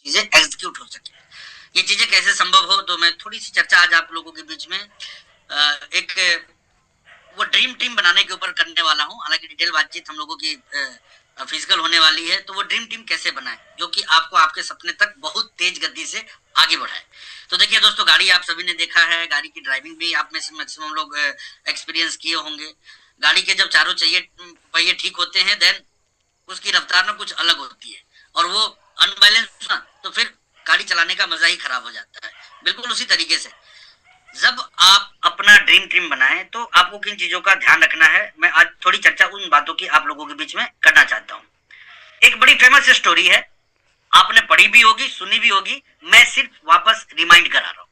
चीजें एग्जीक्यूट हो सके। ये चीजें कैसे संभव हो, तो मैं थोड़ी सी चर्चा आज आप लोगों के बीच में एक वो ड्रीम टीम बनाने के ऊपर करने वाला हूँ। हालांकि डिटेल बातचीत हम लोगों की फिजिकल होने वाली है, तो वो ड्रीम टीम कैसे बनाए जो कि आपको आपके सपने तक बहुत तेज गति से आगे बढ़ाए। तो देखिए दोस्तों, गाड़ी आप सभी ने देखा है, गाड़ी की ड्राइविंग भी आप में से मैक्सिमम लोग एक्सपीरियंस किए होंगे। गाड़ी के जब चारों पहिए ठीक होते हैं, देन उसकी रफ्तार ना कुछ अलग होती है, और वो अनबैलेंस ना, तो फिर गाड़ी चलाने का मजा ही खराब हो जाता है। बिल्कुल उसी तरीके से जब आप अपना ड्रीम टीम बनाएं तो आपको किन चीजों का ध्यान रखना है, मैं आज थोड़ी चर्चा उन बातों की आप लोगों के बीच में करना चाहता हूँ। एक बड़ी फेमस स्टोरी है, आपने पढ़ी भी होगी, सुनी भी होगी, मैं सिर्फ वापस रिमाइंड करा रहा हूँ,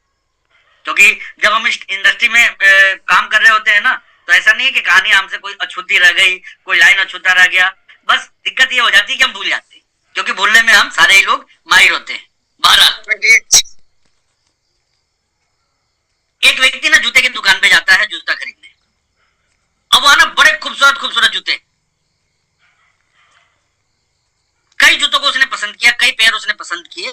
क्योंकि जब हम इस इंडस्ट्री में काम कर रहे होते हैं ना, तो ऐसा नहीं है कि कहानी हमसे कोई अछूती रह गई, कोई लाइन अछूता रह गया। बस दिक्कत ये हो जाती है कि हम भूल जाते हैं, क्योंकि भूलने में हम सारे ही लोग माहिर होते हैं। बहरहाल, एक व्यक्ति ना जूते की दुकान पे जाता है जूता खरीदने। अब वहां ना बड़े खूबसूरत खूबसूरत जूते, कई जूतों को उसने पसंद किया, कई पेयर उसने पसंद किए,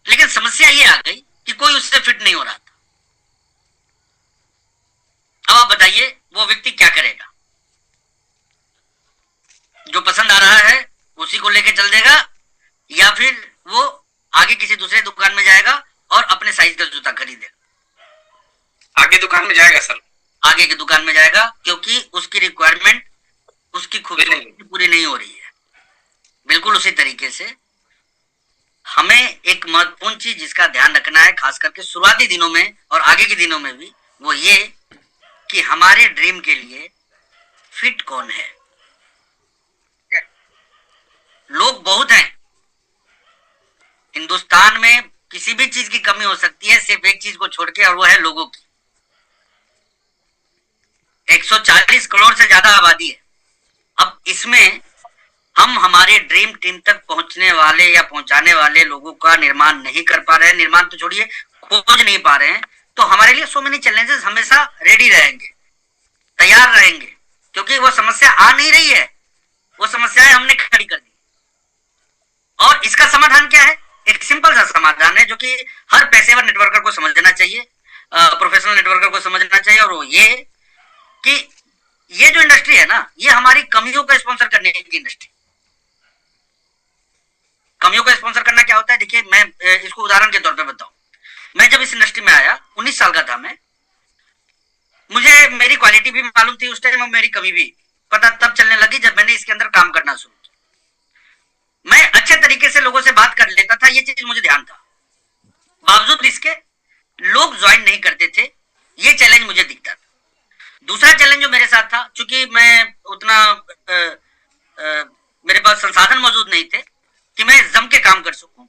लेकिन समस्या ये आ गई कि कोई उससे फिट नहीं हो रहा था। अब आप बताइए वो व्यक्ति क्या करेगा? जो पसंद आ रहा है उसी को लेके चल देगा, या फिर वो आगे किसी दूसरे दुकान में जाएगा और अपने साइज का जूता खरीदेगा? आगे दुकान में जाएगा सर, आगे की दुकान में जाएगा, क्योंकि उसकी रिक्वायरमेंट, उसकी खूबसूरती पूरी नहीं हो रही है। बिल्कुल उसी तरीके से हमें एक महत्वपूर्ण चीज जिसका ध्यान रखना है, खास करके शुरुआती दिनों में और आगे के दिनों में भी, वो ये कि हमारे ड्रीम के लिए फिट कौन है। लोग बहुत हैं हिंदुस्तान में, किसी भी चीज की कमी हो सकती है सिर्फ एक चीज को छोड़ के, और वो है लोगों की। 140 करोड़ से ज्यादा आबादी है। अब इसमें हम हमारे ड्रीम टीम तक पहुंचने वाले या पहुंचाने वाले लोगों का निर्माण नहीं कर पा रहे हैं, निर्माण तो छोड़िए, खोज नहीं पा रहे हैं, तो हमारे लिए सो मेनी चैलेंजेस हमेशा रेडी रहेंगे, तैयार रहेंगे, क्योंकि वो समस्या आ नहीं रही है, वो समस्याएं हमने खड़ी कर दी। और इसका समाधान क्या है? एक सिंपल सा समाधान है जो कि हर पेशेवर नेटवर्कर को समझना चाहिए, प्रोफेशनल नेटवर्कर को समझना चाहिए, और वो ये कि ये जो इंडस्ट्री है ना, ये हमारी कमियों को स्पॉन्सर करने की इंडस्ट्री। कमियों को स्पॉन्सर करना क्या होता है? देखिए, मैं इसको उदाहरण के तौर पे बताऊं। मैं जब इस इंडस्ट्री में आया, 19 साल का था मैं, मुझे मेरी क्वालिटी भी मालूम थी उस टाइम, और मेरी कमी भी पता तब चलने लगी जब मैंने इसके अंदर काम करना शुरू किया। मैं अच्छे तरीके से लोगों से बात कर लेता था, ये चीज मुझे ध्यान था, बावजूद इसके लोग ज्वाइन नहीं करते थे, ये चैलेंज मुझे दिखता था। दूसरा चैलेंज जो मेरे साथ था, चूंकि मैं उतना मेरे पास संसाधन मौजूद नहीं थे कि मैं जम के काम कर सकूं,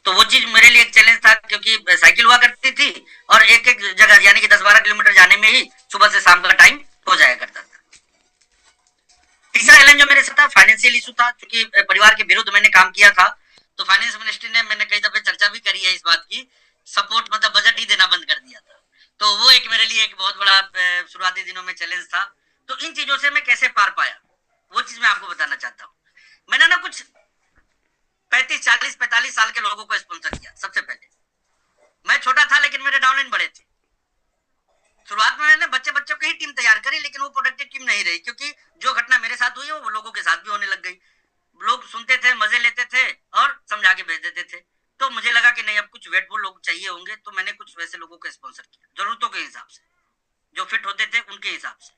तो वो चीज मेरे लिए एक चैलेंज था, क्योंकि साइकिल हुआ करती थी और एक एक जगह यानी कि 10-12 किलोमीटर जाने में ही सुबह से शाम का टाइम हो जाया करता था। तीसरा चैलेंज जो मेरे साथ था, फाइनेंशियल इशू था, क्योंकि परिवार के विरुद्ध मैंने काम किया था, तो फाइनेंस मिनिस्ट्री ने, मैंने कई दफे चर्चा भी करी है इस बात की, सपोर्ट मतलब बजट ही देना बंद कर दिया था। तो वो एक मेरे लिए एक बहुत बड़ा शुरुआती दिनों में चैलेंज था। तो इन चीजों से मैं कैसे पार पाया, वो चीज मैं आपको बताना चाहता हूँ। मैंने ना कुछ 35, 40, 45 साल के लोगों को स्पॉन्सर किया। सबसे पहले मैं छोटा था, लेकिन मेरे डाउनलाइन बड़े थे। शुरुआत में मैंने बच्चों की ही टीम तैयार करी, लेकिन वो प्रोडक्टिव टीम नहीं रही, क्योंकि जो घटना मेरे साथ हुई है वो लोगों के साथ भी होने लग गई। लोग सुनते थे, मजे लेते थे और समझा के भेज देते थे। तो मुझे लगा कि नहीं, अब कुछ वेटफुल लोग चाहिए होंगे, तो मैंने कुछ वैसे लोगों को स्पॉन्सर किया, जरूरतों के हिसाब से, जो फिट होते थे उनके हिसाब से।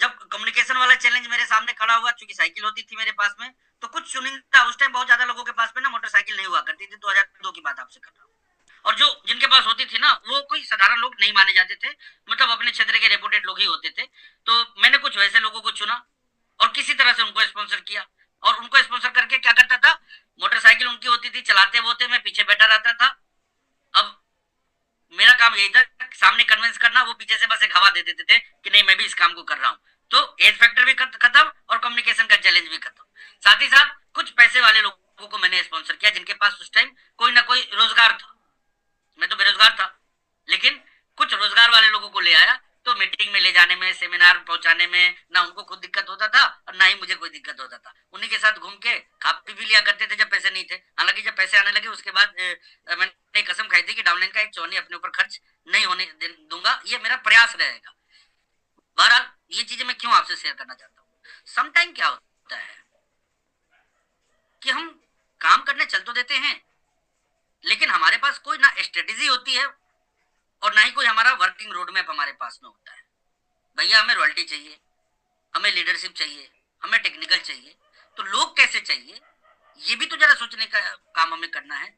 जब कम्युनिकेशन वाला चैलेंज मेरे सामने खड़ा हुआ, चूंकि साइकिल होती थी मेरे पास में, तो कुछ चुनिंदा, उस टाइम बहुत ज्यादा लोगों के पास में ना मोटरसाइकिल नहीं हुआ करती थी, 2002 की बात आपसे कर रहा हूँ, और जो जिनके पास होती थी ना, वो कोई साधारण लोग नहीं माने जाते थे, मतलब अपने क्षेत्र के रेपुटेड लोग ही होते थे। तो मैंने कुछ वैसे लोगों को चुना और किसी तरह से उनको स्पॉन्सर किया, और उनको स्पॉन्सर करके क्या करता था, मोटरसाइकिल उनकी होती थी, चलाते वो थे, मैं पीछे बैठा रहता था। अब मेरा काम यही था, सामने कन्विंस करना, वो पीछे से बस एक हवा दे देते थे कि नहीं, मैं भी इस काम को कर रहा हूँ। तो एज फैक्टर भी खत्म और कम्युनिकेशन का चैलेंज भी खत्म। साथ ही साथ कुछ पैसे वाले लोगों को मैंने स्पॉन्सर किया, जिनके पास उस टाइम कोई ना कोई रोजगार था। मैं तो बेरोजगार था, लेकिन कुछ रोजगार वाले लोगों को ले आया, तो तो मीटिंग में ले जाने में, सेमिनार पहुंचाने में ना उनको खुद दिक्कत होता था और ना ही मुझे कोई दिक्कत होता था। उन्हीं के साथ घूम के खा पी भी लिया करते थे जब पैसे नहीं थे। हालांकि जब पैसे आने लगे उसके बाद मैंने कसम खाई थी कि डाउनलाइन का एक चौनी अपने ऊपर खर्च नहीं होने दूंगा, ये मेरा प्रयास रहेगा। बहरहाल ये चीजें मैं क्यों आपसे शेयर करना चाहता हूँ, समटाइम क्या होता है कि हम काम करने चल तो देते हैं, लेकिन हमारे पास कोई ना स्ट्रेटेजी होती है और ना ही कोई हमारा वर्किंग रोड मैप हमारे पास में होता है। भैया हमें रॉयल्टी चाहिए, हमें लीडरशिप चाहिए, हमें टेक्निकल चाहिए, तो लोग कैसे चाहिए ये भी तो जरा सोचने का काम हमें करना है।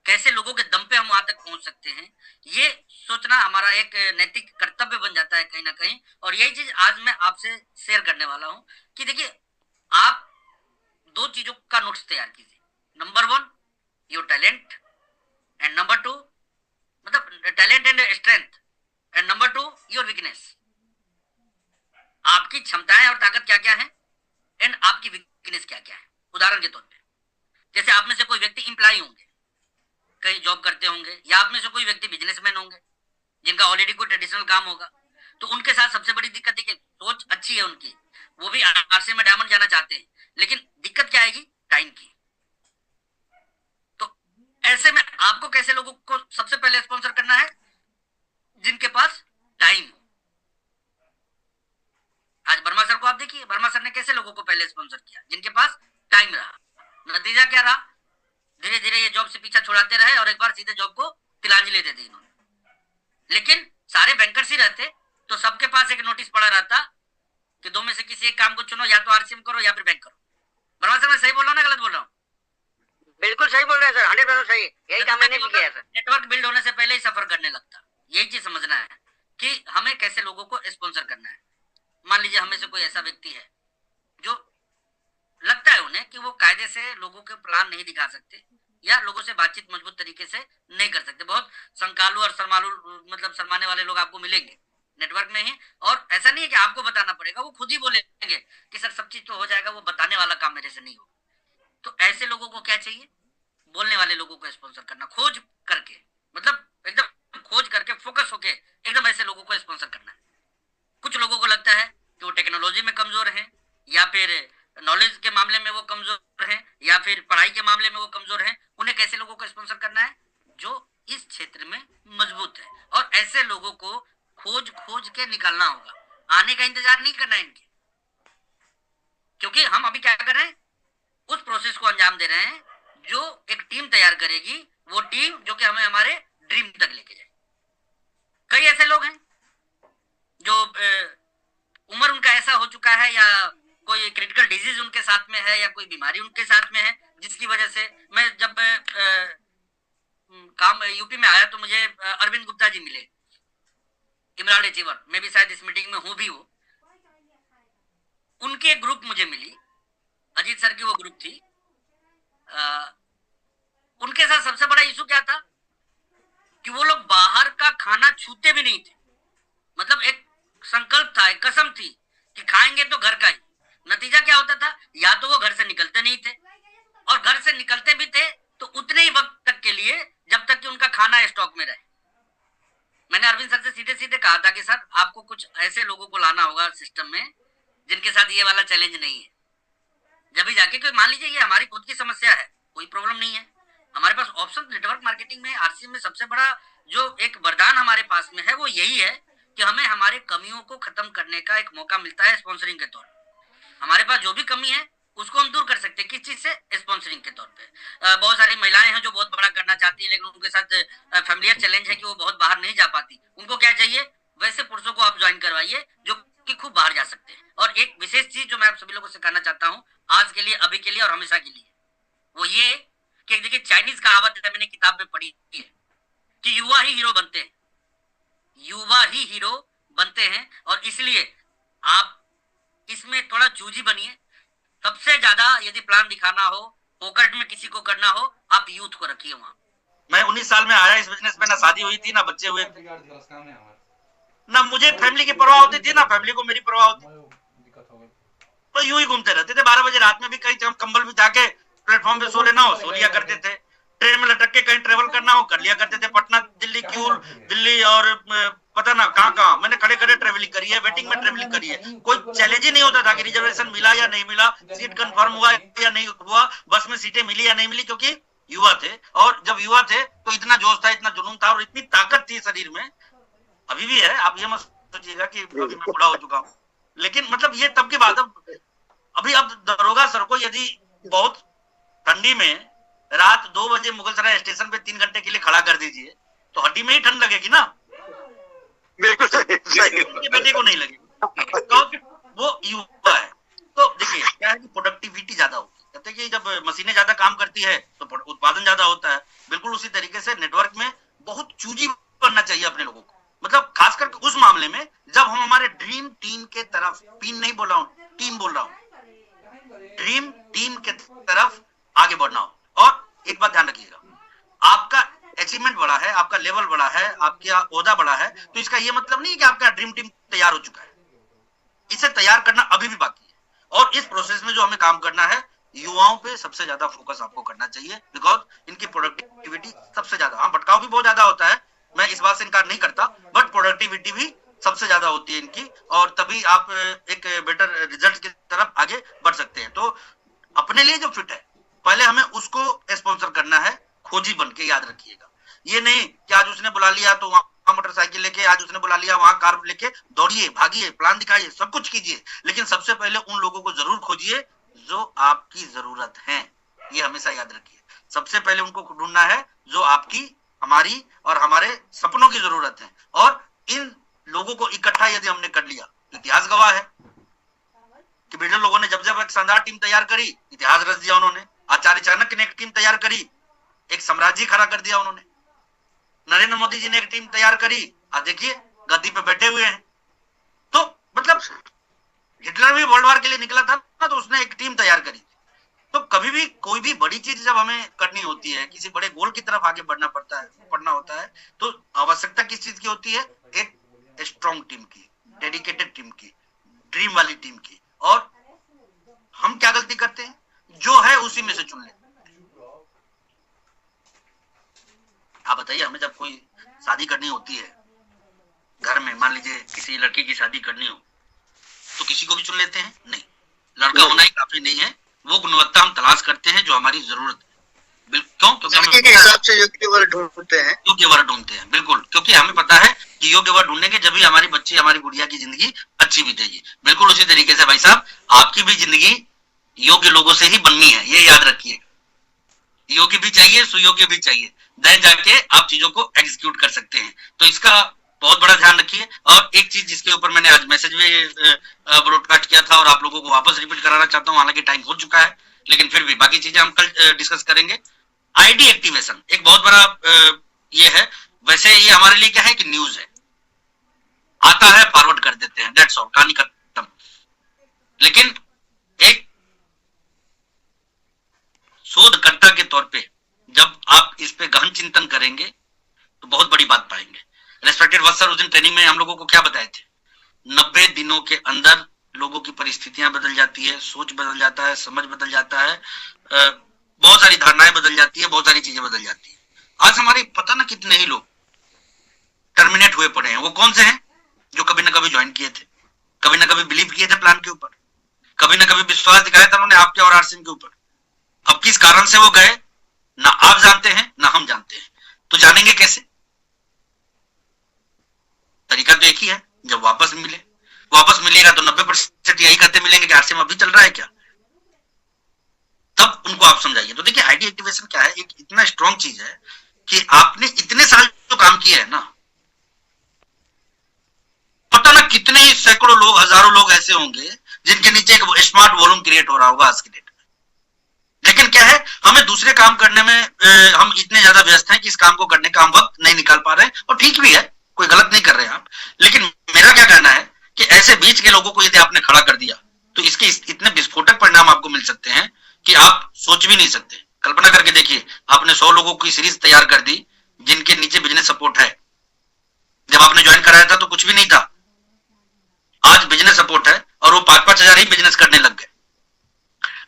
कैसे लोगों के दम पे हम वहां तक पहुंच सकते हैं, ये सोचना हमारा एक नैतिक कर्तव्य बन जाता है कहीं ना कहीं। और यही चीज आज मैं आपसे शेयर करने वाला हूं कि देखिए, आप दो चीजों का नोट्स तैयार कीजिए। Number 1 your talent, and number 2 मतलब talent and strength, and number 2 your weakness. आपकी क्षमताएं और ताकत क्या क्या है एंड आपकी वीकनेस क्या क्या है। उदाहरण के तौर पे, जैसे आप में से कोई व्यक्ति इंप्लॉय होंगे, कहीं जॉब करते होंगे, या आप में से कोई व्यक्ति बिजनेसमैन होंगे जिनका ऑलरेडी कोई ट्रेडिशनल काम होगा, तो उनके साथ सबसे बड़ी दिक्कत है कि सोच अच्छी है उनकी, वो भी आरसी में डायमंड जाना चाहते हैं, लेकिन दिक्कत क्या आएगी, टाइम की। तो ऐसे में आपको कैसे लोगों को सबसे पहले स्पॉन्सर करना है, जिनके पास टाइम हो। आज वर्मा सर को आप देखिए, वर्मा सर ने कैसे लोगों को पहले स्पॉन्सर किया, जिनके पास टाइम रहा। नतीजा क्या रहा, धीरे धीरे ये जॉब से पीछा छुड़ाते रहे और एक बार सीधे जॉब को तिलांजलि दे दी इन्होंने। लेकिन सारे बैंकर्स ही रहते तो सबके पास एक नोटिस पड़ा रहता कि दो में से किसी एक काम को चुनो, या तो आरसीएम करो या फिर बैंक करो। वर्मा सर मैं सही बोल रहा हूँ ना गलत बोल रहा हूँ? बिल्कुल सही बोल रहे हैं सर, 100% सही। यही काम मैंने भी किया सर। नेटवर्क बिल्ड होने से पहले ही सफर करने लगता। यही चीज समझना है कि हमें कैसे लोगों को स्पॉन्सर करना है। मान लीजिए हमें से कोई ऐसा व्यक्ति है जो लगता है उन्हें कि वो कायदे से लोगों के प्लान नहीं दिखा सकते या लोगों से बातचीत मजबूत तरीके से नहीं कर सकते। बहुत संकालू और शर्मालू मतलब शर्माने वाले लोग आपको मिलेंगे नेटवर्क में ही, और ऐसा नहीं है कि आपको बताना पड़ेगा, वो खुद ही बोलेंगे कि सर सब चीज तो हो जाएगा, वो बताने वाला काम मेरे से नहीं होगा। तो ऐसे लोगों को क्या चाहिए, बोलने वाले लोगों को स्पॉन्सर करना, खोज करके, मतलब एकदम खोज करके फोकस होके एकदम ऐसे लोगों को स्पॉन्सर करना है। कुछ लोगों को लगता है कि वो टेक्नोलॉजी में कमजोर है, या फिर नॉलेज के मामले में वो कमजोर है, या फिर पढ़ाई के मामले में वो कमजोर है। उन्हें कैसे लोगों को स्पॉन्सर करना है, जो इस क्षेत्र में मजबूत है, और ऐसे लोगों को खोज खोज के निकालना होगा। आने का इंतजार नहीं करना है इनके, क्योंकि हम अभी क्या कर रहे हैं, उस प्रोसेस को अंजाम दे रहे हैं जो एक टीम तैयार करेगी, वो टीम जो कि हमें हमारे ड्रीम तक लेके जाए। कई ऐसे लोग हैं जो उम्र उनका ऐसा हो चुका है, या कोई क्रिटिकल डिजीज उनके साथ में है, या कोई बीमारी उनके साथ में है, जिसकी वजह से मैं जब काम यूपी में आया तो मुझे अरविंद गुप्ता जी मिले, इमरान अचीवर, मैं भी शायद इस मीटिंग में हूं भी वो। उनकी एक ग्रुप मुझे मिली, अजीत सर की वो ग्रुप थी। उनके साथ सबसे बड़ा इशू क्या था कि वो लोग बाहर का खाना छूते भी नहीं थे। मतलब एक संकल्प था, एक कसम थी कि खाएंगे तो घर का ही। नतीजा क्या होता था, या तो वो घर से निकलते नहीं थे, और घर से निकलते भी थे तो उतने ही वक्त तक के लिए जब तक कि उनका खाना स्टॉक में रहे। मैंने अरविंद सर से सीधे सीधे कहा था कि सर आपको कुछ ऐसे लोगों को लाना होगा सिस्टम में जिनके साथ ये वाला चैलेंज नहीं है। जब भी जाके, कोई मान लीजिए ये हमारी खुद की समस्या है, कोई प्रॉब्लम नहीं है, हमारे पास ऑप्शन नेटवर्क मार्केटिंग में, आरसीएम में सबसे बड़ा जो एक वरदान हमारे पास में है वो यही है कि हमें हमारे कमियों को खत्म करने का एक मौका मिलता है स्पॉन्सरिंग के तौर पर। हमारे पास जो भी कमी है उसको हम दूर कर सकते हैं, किस चीज से, स्पॉन्सरिंग के तौर पे। बहुत सारी महिलाएं हैं जो बहुत बड़ा करना चाहती है, लेकिन उनके साथ फैमिलियर चैलेंज है कि वो बहुत बाहर नहीं जा पाती। उनको क्या चाहिए, वैसे पुरुषों को आप ज्वाइन करवाइए जो कि खूब बाहर जा सकते हैं। और एक विशेष चीज जो मैं आप सभी लोगों से कहना चाहता हूँ आज के लिए, अभी के लिए और हमेशा के लिए, वो ये कि देखिए चाइनीज कहावत है, मैंने किताब में पढ़ी है कि युवा ही हीरो बनते हैं, युवा ही हीरो बनते हैं। और इसलिए आप इसमें थोड़ा चूजी बनिए। सबसे ज्यादा यदि प्लान दिखाना हो, फोकट में किसी को करना हो, आप यूथ को रखिए वहां। मैं 19 साल में आया इस बिजनेस में, ना शादी हुई थी, ना बच्चे हुए थे, ना मुझे फैमिली की परवाह होती थी, ना फैमिली को मेरी परवाह होती। तो यूं ही घूमते रहते थे। 12 बजे रात में भी कहीं कंबल बिछा के प्लेटफॉर्म पे सो लेना हो, सो लिया करते थे। ट्रेन में लटक के कहीं ट्रेवल करना हो, कर लिया करते थे। पटना दिल्ली, क्यूल दिल्ली, और पता ना, कहाँ मैंने खड़े खड़े ट्रेवलिंग करी है, वेटिंग में ट्रेवलिंग करी है, कोई चैलेंज ही नहीं होता था कि रिजर्वेशन मिला या नहीं मिला, सीट कंफर्म हुआ या नहीं हुआ, बस में सीटें मिली या नहीं मिली, क्योंकि युवा थे। और जब युवा थे तो इतना जोश था, इतना जुनून था और इतनी ताकत थी शरीर में, अभी भी है। आप ये मत सोचिएगा कि अभी मैं बूढ़ा हो चुका हूँ, लेकिन मतलब ये तब की बात है। अभी अब दरोगा सर को यदि बहुत ठंडी में रात 2 बजे मुगलसराय स्टेशन पे 3 घंटे के लिए खड़ा कर दीजिए तो हड्डी में ही ठंड लगेगी ना, बिल्कुल बेटे को नहीं लगेगी, क्योंकि वो युवा है। तो देखिए क्या है कि प्रोडक्टिविटी ज्यादा होगी, कहते हैं कि जब मशीनें ज्यादा काम करती है तो उत्पादन ज्यादा होता है। बिल्कुल उसी तरीके से नेटवर्क में बहुत चूजी बनना चाहिए अपने लोगों को, मतलब खासकर उस मामले में जब हम हमारे ड्रीम टीम के तरफ, टीम नहीं बोल रहा हूँ, टीम बोल रहा हूँ, ड्रीम टीम के तरफ आगे बढ़ना हो। और एक बात ध्यान रखिएगा, आपका अचीवमेंट बड़ा है, आपका लेवल बड़ा है, आपका ओहदा बड़ा है, तो इसका ये मतलब नहीं है कि आपका ड्रीम टीम तैयार हो चुका है। इसे तैयार करना अभी भी बाकी है और इस प्रोसेस में जो हमें काम करना है, युवाओं पे सबसे ज्यादा फोकस आपको करना चाहिए, बिकॉज इनकी प्रोडक्टिविटी सबसे ज्यादा, हाँ भटकाव भी बहुत ज्यादा होता है, मैं इस बात से इनकार नहीं करता, बट प्रोडक्टिविटी भी सबसे ज्यादा होती है इनकी, और तभी आप एक बेटर रिजल्ट की तरफ आगे बढ़ सकते हैं। तो अपने लिए जो फिट है, पहले हमें उसको स्पॉन्सर करना है, खोजी बन के, याद रखिएगा। ये नहीं कि आज उसने बुला लिया तो वहां मोटरसाइकिल लेके, आज उसने बुला लिया वहां कार लेके दौड़िए, भागिए, प्लान दिखाइए, सब कुछ कीजिए, लेकिन सबसे पहले उन लोगों को जरूर खोजिए जो आपकी जरूरत है। ये हमेशा याद रखिए, सबसे पहले उनको ढूंढना है जो आपकी, हमारी और हमारे सपनों की जरूरत है। और इन लोगों को इकट्ठा यदि हमने कर लिया, इतिहास गवाह है कि ब्रिटिश लोगों ने जब जब एक शानदार टीम तैयार करी, इतिहास रच दिया उन्होंने। आचार्य चाणक्य ने एक टीम तैयार करी, एक साम्राज्य खड़ा कर दिया उन्होंने। नरेंद्र मोदी जी ने एक टीम तैयार करी, आज देखिए गद्दी पे बैठे हुए हैं। तो मतलब हिटलर भी वर्ल्ड वार के लिए निकला था ना, तो उसने एक टीम तैयार करी। तो कभी भी कोई भी बड़ी चीज जब हमें करनी होती है, किसी बड़े गोल की तरफ आगे बढ़ना होता है, तो आवश्यकता किस चीज की होती है? एक स्ट्रॉन्ग टीम की, डेडिकेटेड टीम की, ड्रीम वाली टीम की। और हम क्या गलती करते हैं, जो है उसी में से चुन लेते। आप बताइए, हमें जब कोई शादी करनी होती है घर में, मान लीजिए किसी लड़की की शादी करनी हो, तो किसी को भी चुन लेते हैं? नहीं, लड़का होना ही काफी नहीं है, वो गुणवत्ता हम तलाश करते हैं जो हमारी जरूरत है। क्यों? क्योंकि लड़के के हिसाब से योग्य वर ढूंढते हैं, योग्य वर ढूंढते हैं, बिल्कुल, क्योंकि हमें पता है कि योग्य वर ढूंढेंगे जब भी हमारी बच्ची, हमारी गुड़िया की जिंदगी अच्छी बीतेगी। बिल्कुल उसी तरीके से भाई साहब, आपकी भी जिंदगी योग्य लोगों से ही बननी है, ये याद रखिएगा। योग्य भी चाहिए, सुयोग्य भी चाहिए, देन जाके आप चीजों को एग्जीक्यूट कर सकते हैं। तो इसका बहुत बड़ा ध्यान रखिए। और एक चीज जिसके ऊपर मैंने आज मैसेज में ब्रॉडकास्ट किया था और आप लोगों को वापस रिपीट कराना चाहता हूँ, हालांकि टाइम हो चुका है, लेकिन फिर भी बाकी चीजें हम कल डिस्कस करेंगे। आईडी एक्टिवेशन एक बहुत बड़ा ये है। वैसे ये हमारे लिए क्या है कि न्यूज है, आता है फॉरवर्ड कर देते हैं, दैट्स ऑल, कहानी खत्म। लेकिन एक शोधकर्ता के तौर पे जब आप इस पे गहन चिंतन करेंगे तो बहुत बड़ी बात पाएंगे। रेस्पेक्टेड वत्स सर, उस दिन ट्रेनिंग में हम लोगों को क्या बताए थे? 90 दिनों के अंदर लोगों की परिस्थितियां बदल जाती है, सोच बदल जाता है, समझ बदल जाता है, बहुत सारी धारणाएं बदल जाती है, बहुत सारी चीजें बदल जाती है। आज हमारे पता ना कितने ही लोग टर्मिनेट हुए पड़े हैं। वो कौन से हैं? जो कभी ना कभी ज्वाइन किए थे, कभी ना कभी बिलीव किए थे प्लान के ऊपर, कभी ना कभी विश्वास दिखाया था उन्होंने आपके और आरसीएम के ऊपर। अब किस कारण से वो गए, ना आप जानते हैं ना हम जानते हैं। तो जानेंगे कैसे? तरीका तो एक ही है, जब वापस मिले। वापस मिलेगा तो 90% यही कहते मिलेंगे कि आरसीएम अभी चल रहा है क्या, तब उनको आप समझाइए। तो देखिए आईडी एक्टिवेशन क्या है, एक इतना स्ट्रॉन्ग चीज है कि आपने इतने साल जो काम किया है ना, पता ना कितने ही सैकड़ों लोग, हजारों लोग ऐसे होंगे जिनके नीचे एक स्मार्ट वॉल्यूम क्रिएट हो रहा होगा आज की डेट में। लेकिन क्या है, हमें दूसरे काम करने में हम इतने ज्यादा व्यस्त हैं कि इस काम को करने का हम वक्त नहीं निकाल पा रहे हैं। और ठीक भी है, कोई गलत नहीं कर रहे हैं आप। लेकिन मेरा क्या कहना है कि ऐसे बीच के लोगों को यदि आपने खड़ा कर दिया तो इसके इतने विस्फोटक परिणाम आपको मिल सकते हैं कि आप सोच भी नहीं सकते। कल्पना करके देखिए, आपने 100 लोगों की सीरीज तैयार कर दी जिनके नीचे बिजनेस सपोर्ट है। जब आपने ज्वाइन कराया था तो कुछ भी नहीं था, आज बिजनेस सपोर्ट है और वो 5-5 हजार ही बिजनेस करने लग गए।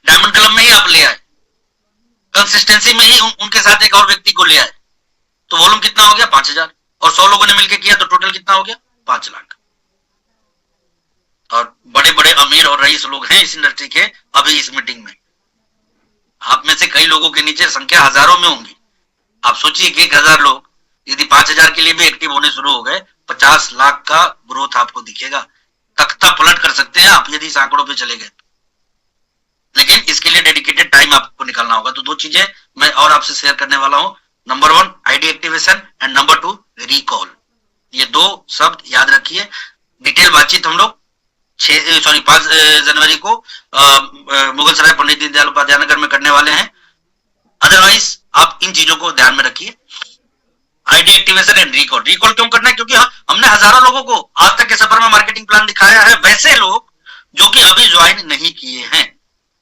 डायमंड क्लब में ही आप ले आए, कंसिस्टेंसी में ही उनके साथ एक और व्यक्ति को ले आए, तो वॉल्यूम कितना हो गया? 5000। और 100 लोगों ने मिलकर किया तो टोटल कितना हो गया? 5 लाख। और बड़े बड़े अमीर और रईस लोग हैं इस इंडस्ट्री के अभी इस मीटिंग में। आप में से कई लोगों के नीचे संख्या हजारों में होंगी। आप सोचिए कि 1000 लोग यदि 5000 के लिए भी एक्टिव होने शुरू हो गए, 50 लाख का ग्रोथ आपको दिखेगा। तख्ता पलट कर सकते हैं आप यदि इस आंकड़ों पे चले गए। लेकिन इसके लिए डेडिकेटेड टाइम आपको निकालना होगा। तो 2 चीजें मैं और आपसे शेयर करने वाला हूं। Number 1 ID activation and number 2 recall. ये 2 शब्द याद रखिए। डिटेल बातचीत हम लोग 5 जनवरी को मुगल सराय पंडित दीनदयाल उपाध्याय नगर में करने वाले हैं। अदरवाइज आप इन चीजों को ध्यान में रखिए। ID activation and recall. Recall क्यों करना है? क्योंकि हमने हजारों लोगों को आज तक के सफर में मार्केटिंग प्लान दिखाया है, वैसे लोग जो कि अभी ज्वाइन नहीं किए हैं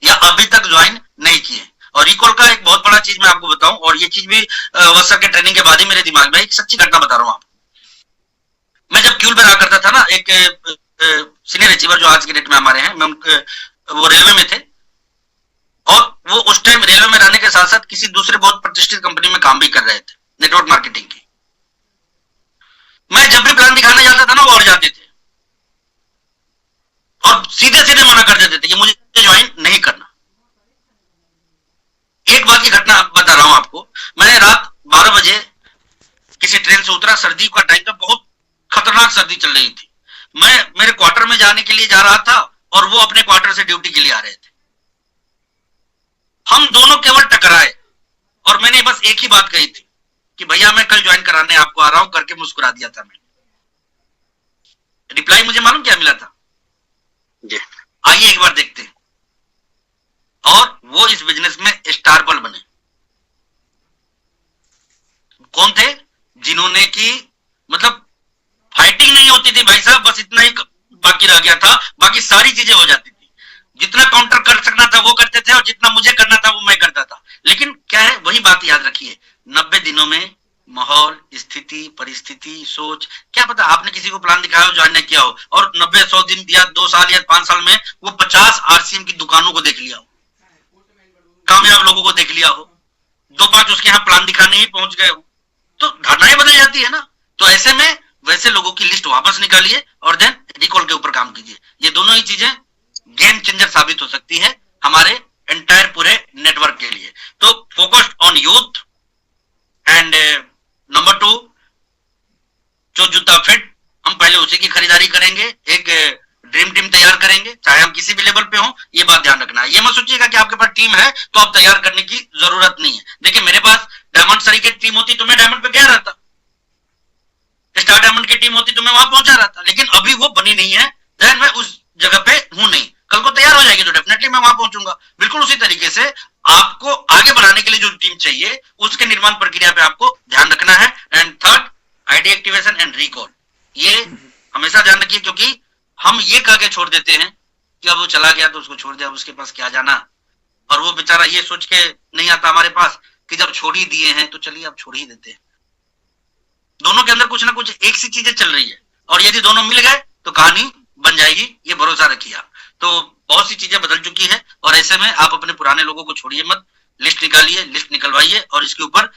या अभी तक ज्वाइन नहीं किए। और रिकॉल का एक बहुत बड़ा चीज मैं आपको बताऊं, और ये चीज भी वत्सर के ट्रेनिंग के बाद ही मेरे दिमाग में, एक सच्ची घटना बता रहा हूं आपको। मैं जब क्यूल में रहा करता था ना, एक सीनियर अचीवर जो आज की डेट में हमारे हैं, वो रेलवे में थे, और वो उस टाइम रेलवे में रहने के साथ साथ किसी दूसरे बहुत प्रतिष्ठित कंपनी में काम भी कर रहे थे, नेटवर्क मार्केटिंग की। मैं जब भी प्लान दिखाने जाता था ना, वो और जाते थे और सीधे सीधे मना कर देते थे कि मुझे ज्वाइन नहीं करना। एक बात की घटना बता रहा हूं आपको। मैंने रात 12 बजे किसी ट्रेन से उतरा, सर्दी का टाइम था, बहुत खतरनाक सर्दी चल रही थी। मैं मेरे क्वार्टर में जाने के लिए जा रहा था और वो अपने क्वार्टर से ड्यूटी के लिए आ रहे थे। हम दोनों केवल टकराए और मैंने बस एक ही बात कही थी कि भैया मैं कल ज्वाइन कराने आपको आ रहा हूं, करके मुस्कुरा दिया था मैंने। रिप्लाई मुझे मालूम क्या मिला था? आइए एक बार देखते हैं। और वो इस बिजनेस में स्टार बल बने। कौन थे? जिन्होंने की मतलब फाइटिंग नहीं होती थी भाई साहब, बस इतना ही बाकी रह गया था, बाकी सारी चीजें हो जाती थी। जितना काउंटर कर सकना था वो करते थे और जितना मुझे करना था वो मैं करता था। लेकिन क्या है, वही बात याद रखिए, 90 दिनों में माहौल, स्थिति, परिस्थिति, सोच, क्या पता आपने किसी को प्लान दिखाया हो, ज्वाइन नहीं किया हो, और 90-100 दिन या 2 साल या 5 साल में वो 50 आरसीएम की दुकानों को देख लिया हो, कामयाब लोगों को देख लिया हो, 2-5 उसके यहाँ प्लान दिखाने ही पहुंच गए हो, तो धारणाएं बदल जाती है ना। तो ऐसे में वैसे लोगों की लिस्ट वापस निकालिए और देन रिकॉल के ऊपर काम कीजिए। ये दोनों ही चीजें गेम चेंजर साबित हो सकती है हमारे एंटायर पूरे नेटवर्क के लिए। तो focused on youth and number 2 जो जूता फिट, हम पहले उसी की खरीदारी करेंगे। एक ड्रीम टीम तैयार करेंगे, चाहे हम किसी भी लेवल पे हो, ये बात ध्यान रखना है। ये मत सोचिएगा कि आपके पास टीम है तो आप तैयार करने की जरूरत नहीं है। देखिए मेरे पास डायमंड सरी की टीम होती तो मैं डायमंड पे गया रहता, स्टार डायमंड की टीम होती तो मैं वहां पहुंचा रहता, लेकिन अभी वो बनी नहीं है, देन मैं उस जगह पे हूं नहीं। कल को तैयार हो जाएगी तो डेफिनेटली मैं वहां पहुंचूंगा। बिल्कुल उसी तरीके से आपको आगे बढ़ाने के लिए जो टीम चाहिए उसके निर्माण प्रक्रिया पे आपको ध्यान रखना है। And third, ID activation and recall. ये हमेशा ध्यान रखिए, क्योंकि हम ये कह के छोड़ देते हैं कि अब वो चला गया तो उसको छोड़ दिया, उसके पास क्या जाना, और वो बेचारा ये सोच के नहीं आता हमारे पास कि जब छोड़ ही दिए हैं तो चलिए अब छोड़ ही देते हैं। दोनों के अंदर कुछ ना कुछ एक सी चीजें चल रही है, और यदि दोनों मिल गए तो कहानी बन जाएगी, ये भरोसा रखिए आप। तो बहुत सी चीजें बदल चुकी है और ऐसे में आप अपने पुराने लोगों को छोड़िए मत, लिस्ट निकालिए, लिस्ट निकलवाइए और इसके ऊपर